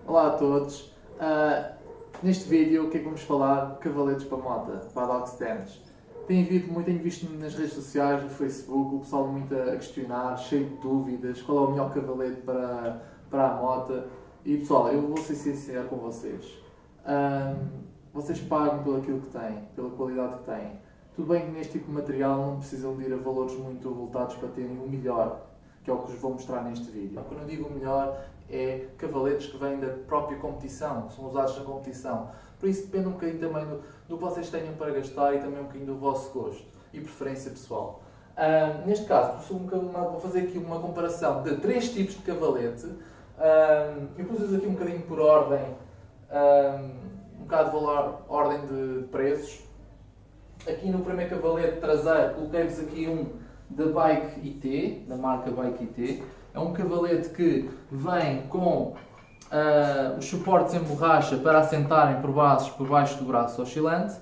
Olá a todos. Neste vídeo o que é que vamos falar? Cavaletes para moto, Paddock Stands. Tenho visto nas redes sociais, no Facebook, o pessoal muito a questionar, cheio de dúvidas, qual é o melhor cavalete para a moto. E pessoal, eu vou ser sincero com vocês. Vocês pagam pelo aquilo que têm, pela qualidade que têm. Tudo bem que neste tipo de material não precisam de ir a valores muito avultados para terem o melhor, que é o que vos vou mostrar neste vídeo. Quando eu digo o melhor, é cavaletes que vêm da própria competição, que são usados na competição. Por isso depende um bocadinho também do que vocês tenham para gastar e também um bocadinho do vosso gosto e preferência pessoal. Neste caso, vou fazer aqui uma comparação de 3 tipos de cavalete. Eu pus-os aqui um bocadinho por ordem, um bocado de valor, ordem de preços. Aqui no primeiro cavalete traseiro, coloquei-vos aqui um da Bike IT, da marca Bike IT. É um cavalete que vem com os suportes em borracha para assentarem por baixo do braço oscilante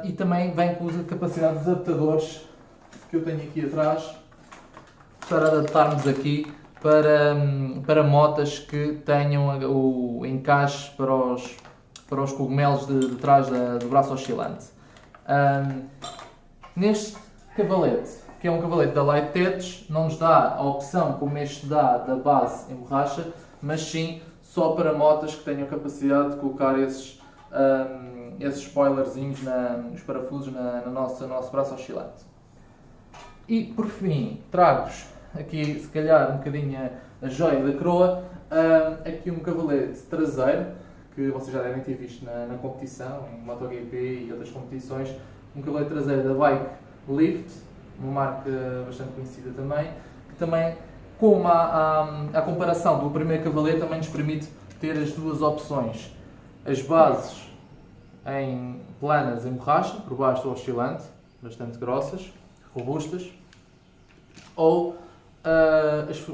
e também vem com a capacidade dos adaptadores que eu tenho aqui atrás para adaptarmos aqui para motas que tenham o encaixe para os cogumelos de trás do braço oscilante. Neste cavalete, que é um cavalete da Light Tetris, não nos dá a opção, como este dá, da base em borracha, mas sim só para motas que tenham capacidade de colocar esses spoilerzinhos, os parafusos no nosso braço oscilante. E por fim, trago-vos aqui, se calhar, um bocadinho a joia da coroa, aqui um cavalete traseiro, que vocês já devem ter visto na competição, em MotoGP e outras competições, um cavalete traseiro da Bike Lift, uma marca bastante conhecida também, que também, como a comparação do primeiro cavalete, também nos permite ter as duas opções. As bases planas em borracha, por baixo do oscilante, bastante grossas, robustas, ou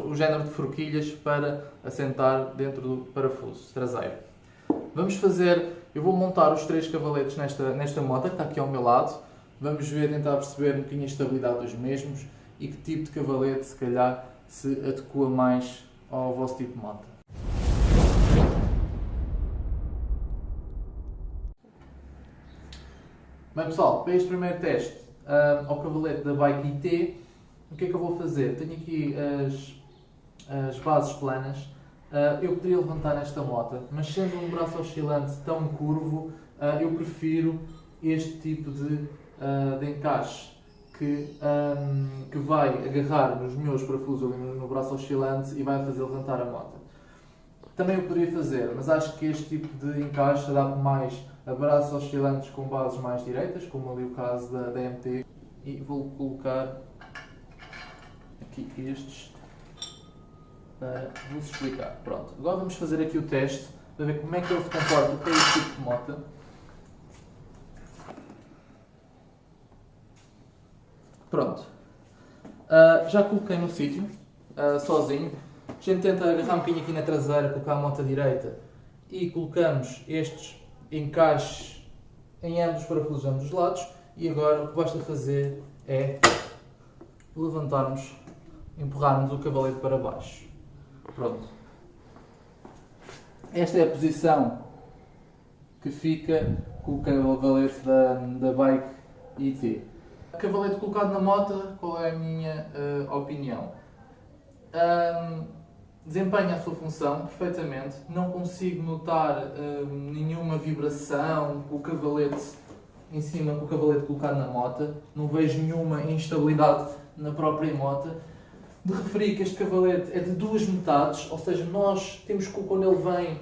o género de forquilhas para assentar dentro do parafuso traseiro. Eu vou montar os 3 cavaletes nesta moto que está aqui ao meu lado. Vamos tentar perceber um bocadinho a estabilidade dos mesmos e que tipo de cavalete, se calhar, se adequa mais ao vosso tipo de moto. Bem pessoal, para este primeiro teste ao cavalete da Bike IT, o que é que eu vou fazer? Tenho aqui as bases planas. Eu poderia levantar nesta moto, mas sendo um braço oscilante tão curvo, eu prefiro este tipo de encaixe que vai agarrar nos meus parafusos ali no braço oscilante e vai fazer levantar a moto. Também eu poderia fazer, mas acho que este tipo de encaixe adapta mais a braços oscilantes com bases mais direitas, como ali o caso da MT, e vou colocar aqui estes para vos explicar. Pronto, agora vamos fazer aqui o teste para ver como é que ele se comporta com este tipo de moto. Pronto, já coloquei no sítio, sozinho. A gente tenta agarrar um bocadinho aqui na traseira, colocar a moto à direita e colocamos estes encaixes em ambos os parafusos de ambos os lados. E agora o que basta fazer é levantarmos, empurrarmos o cavalete para baixo. Pronto. Esta é a posição que fica com o cavalete da Bike IT. Cavalete colocado na moto, qual é a minha opinião? Desempenha a sua função perfeitamente, não consigo notar nenhuma vibração com o cavalete em cima, com o cavalete colocado na moto, não vejo nenhuma instabilidade na própria moto. De referir que este cavalete é de 2 metades, ou seja, nós temos que, quando ele vem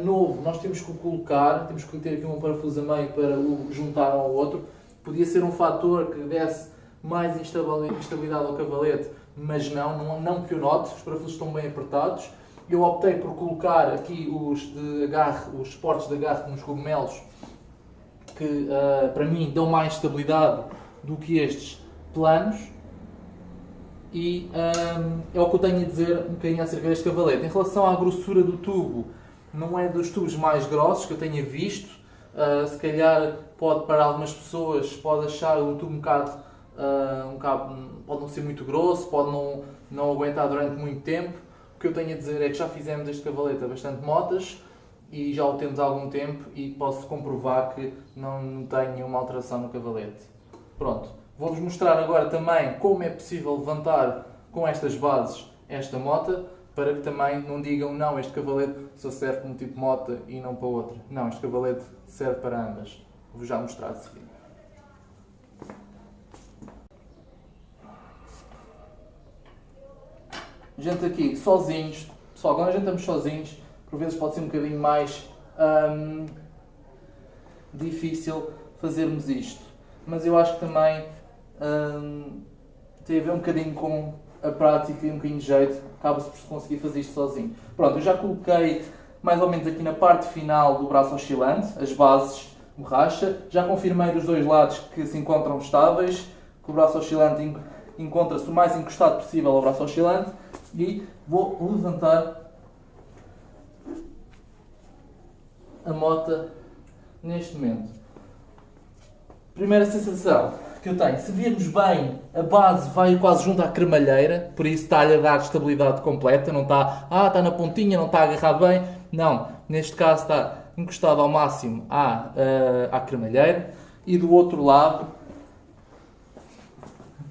novo, nós temos que o colocar, temos que ter aqui um parafuso a meio para o juntar ao outro. Podia ser um fator que desse mais instabilidade ao cavalete, mas não que eu note, os parafusos estão bem apertados. Eu optei por colocar aqui os suportes de agarre nos cogumelos, que para mim dão mais estabilidade do que estes planos. E é o que eu tenho a dizer um bocadinho acerca deste cavalete. Em relação à grossura do tubo, não é dos tubos mais grossos que eu tenha visto. Se calhar para algumas pessoas pode achar o tubo um bocado pode não ser muito grosso, pode não aguentar durante muito tempo. O que eu tenho a dizer é que já fizemos este cavalete a bastante motas e já o temos há algum tempo e posso comprovar que não tem nenhuma alteração no cavalete. Pronto, vou-vos mostrar agora também como é possível levantar com estas bases esta mota, para que também não digam não, este cavalete só serve para um tipo de mota e não para outro. Não, este cavalete serve para ambas. Vou já mostrar a seguir. Gente, aqui sozinhos, pessoal, quando a gente estamos sozinhos, por vezes pode ser um bocadinho mais difícil fazermos isto. Mas eu acho que também tem a ver um bocadinho com a prática e um bocadinho de jeito, acaba-se por conseguir fazer isto sozinho. Pronto, eu já coloquei mais ou menos aqui na parte final do braço oscilante, as bases de borracha, já confirmei dos dois lados que se encontram estáveis, que o braço oscilante encontra-se o mais encostado possível ao braço oscilante e vou levantar a mota neste momento. Primeira sensação que eu tenho, se virmos bem, a base vai quase junto à cremalheira, por isso está-lhe a dar estabilidade completa, não está, está na pontinha, não está agarrado bem, não, neste caso está encostado ao máximo à cremalheira, e do outro lado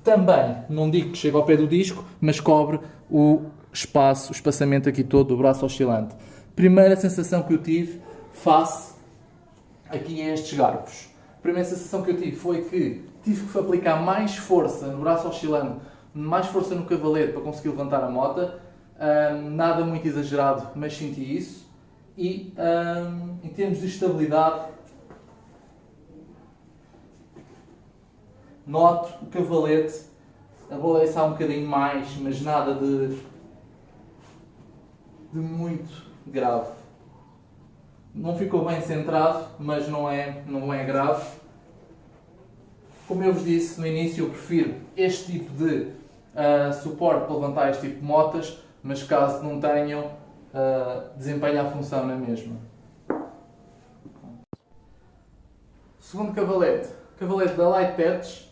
também, não digo que chega ao pé do disco, mas cobre o espaçamento aqui todo do braço oscilante. Primeira sensação que eu tive face aqui a estes garfos. A primeira sensação que eu tive foi que tive que aplicar mais força no braço oscilante, mais força no cavalete para conseguir levantar a mota. Nada muito exagerado, mas senti isso. E em termos de estabilidade, noto o cavalete a balançar um bocadinho mais, mas nada de muito grave. Não ficou bem centrado, mas não é grave. Como eu vos disse no início, eu prefiro este tipo de suporte para levantar este tipo de motas, mas caso não tenham, desempenha a função na mesma. Segundo cavalete da Light Patch,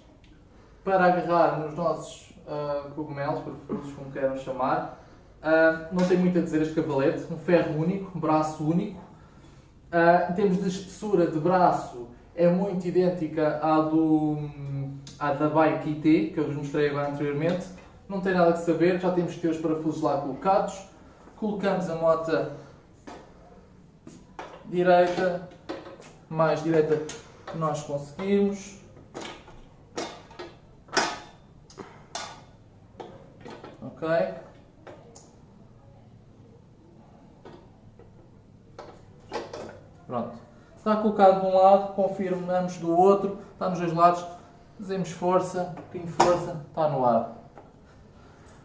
para agarrar nos nossos cogumelos, preferidos, como queiram chamar. Não tem muito a dizer este cavalete, um ferro único, um braço único. Em termos de espessura de braço, é muito idêntica à da Bike IT, que eu vos mostrei agora anteriormente. Não tem nada que saber, já temos que ter os parafusos lá colocados. Colocamos a mota direita, mais direita que nós conseguirmos. Ok? Pronto. Está colocado de um lado, confirmamos do outro, está nos dois lados, fazemos força, um bocadinho de força, está no ar.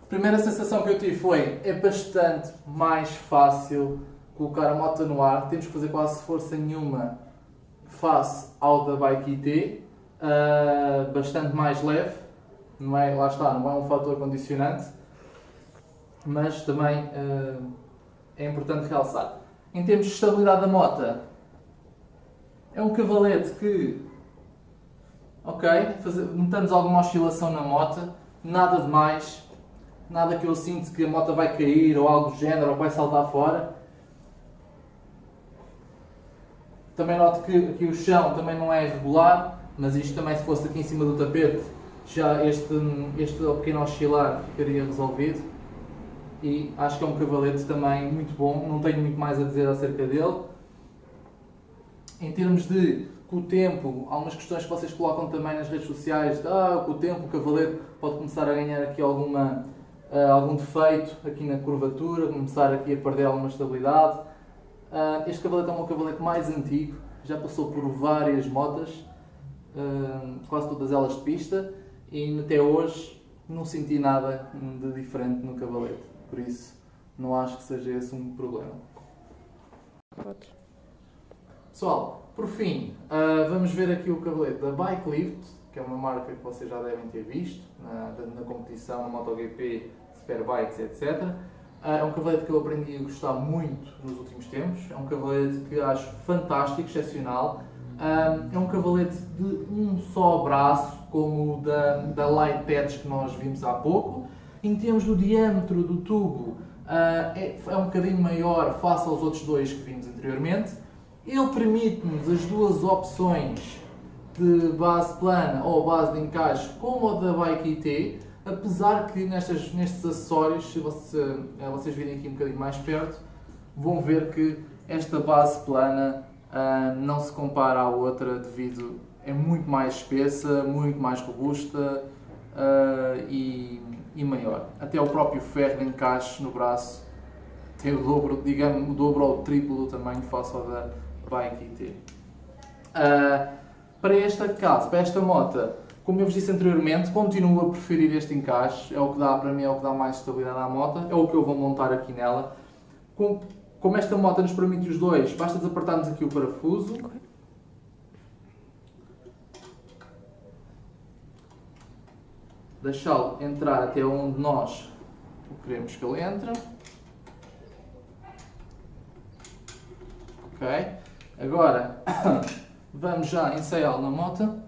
A primeira sensação que eu tive foi, é bastante mais fácil colocar a moto no ar, temos que fazer quase força nenhuma face ao da Bike IT, bastante mais leve, não é, lá está, não é um fator condicionante, mas também é importante realçar. Em termos de estabilidade da moto, é um cavalete que, notamos alguma oscilação na moto, nada de mais, nada que eu sinto que a moto vai cair ou algo do género ou vai saltar fora. Também noto que aqui o chão também não é regular, mas isto também, se fosse aqui em cima do tapete, já este pequeno oscilar ficaria resolvido. E acho que é um cavalete também muito bom, não tenho muito mais a dizer acerca dele. Em termos de, com o tempo, há algumas questões que vocês colocam também nas redes sociais, com o tempo o cavalete pode começar a ganhar aqui algum defeito aqui na curvatura, começar aqui a perder alguma estabilidade. Este cavalete é um cavalete mais antigo, já passou por várias motas, quase todas elas de pista, e até hoje não senti nada de diferente no cavalete, por isso não acho que seja esse um problema. Pessoal, por fim, vamos ver aqui o cavalete da Bike Lift, que é uma marca que vocês já devem ter visto na competição, na MotoGP, Superbikes, etc. É um cavalete que eu aprendi a gostar muito nos últimos tempos, é um cavalete que acho fantástico, excepcional. É um cavalete de um só braço, como o da Light Patch que nós vimos há pouco. Em termos do diâmetro do tubo, é um bocadinho maior face aos outros dois que vimos anteriormente. Ele permite-nos as duas opções de base plana ou base de encaixe, como o da Bike IT, apesar que nestes acessórios, se vocês virem aqui um bocadinho mais perto, vão ver que esta base plana não se compara à outra devido é muito mais espessa, muito mais robusta e maior. Até o próprio ferro de encaixe no braço tem o dobro, digamos, o dobro ou o triplo do tamanho face ao da Bike IT. Para esta moto, como eu vos disse anteriormente, continuo a preferir este encaixe, é o que dá para mim, é o que dá mais estabilidade à moto, é o que eu vou montar aqui nela. Como esta moto nos permite os dois, basta desapertarmos aqui o parafuso. Deixá-lo entrar até onde nós queremos que ele entre. Ok? Agora vamos já ensaiá-lo na moto.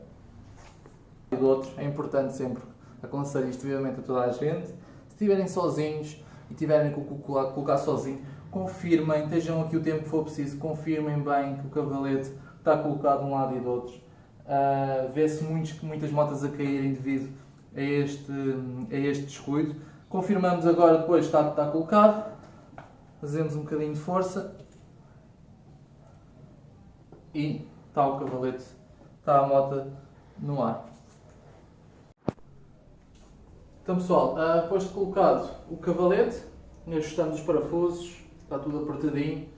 E do outro, é importante sempre aconselhar isto vivamente a toda a gente. Se estiverem sozinhos e tiverem que colocar sozinho, confirmem, estejam aqui o tempo que for preciso, confirmem bem que o cavalete está colocado de um lado e do outro. Vê-se muitas motas a caírem devido a este descuido. Confirmamos agora depois que está colocado, fazemos um bocadinho de força e está o cavalete, está a moto no ar. Então pessoal, depois de colocado o cavalete, ajustamos os parafusos, está tudo apertadinho.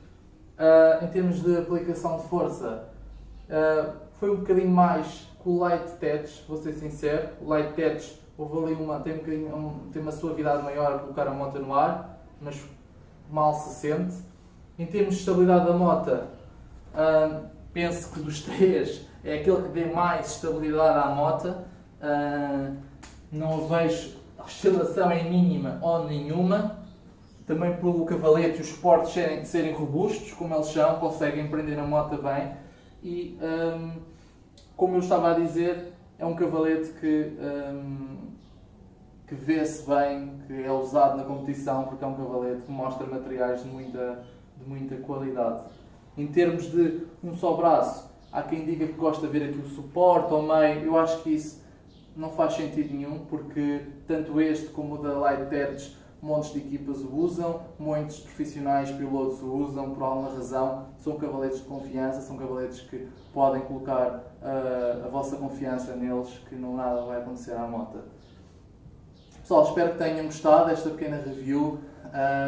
Em termos de aplicação de força, foi um bocadinho mais que o Light Touch, vou ser sincero. O Light Touch houve ali tem uma suavidade maior a colocar a moto no ar, mas mal se sente. Em termos de estabilidade da moto, penso que dos três é aquele que dê mais estabilidade à moto. Não vejo oscilação em mínima ou nenhuma. Também pelo cavalete e os suportes serem robustos, como eles são, conseguem prender a moto bem. E como eu estava a dizer, é um cavalete que vê-se bem, que é usado na competição, porque é um cavalete que mostra materiais de muita qualidade. Em termos de um só braço, há quem diga que gosta de ver aqui o suporte ao meio. Eu acho que isso não faz sentido nenhum, porque tanto este como o da Light Touch, montes de equipas o usam, muitos profissionais pilotos o usam por alguma razão. São cavaletes de confiança, são cavaletes que podem colocar a vossa confiança neles, que não nada vai acontecer à moto. Pessoal, espero que tenham gostado desta pequena review,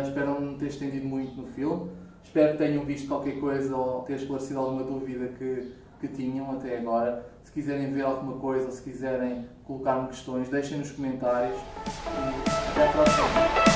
espero não ter estendido muito no filme, espero que tenham visto qualquer coisa ou ter esclarecido alguma dúvida que tinham até agora. Se quiserem ver alguma coisa ou se quiserem colocar-me questões, deixem nos comentários e até à próxima.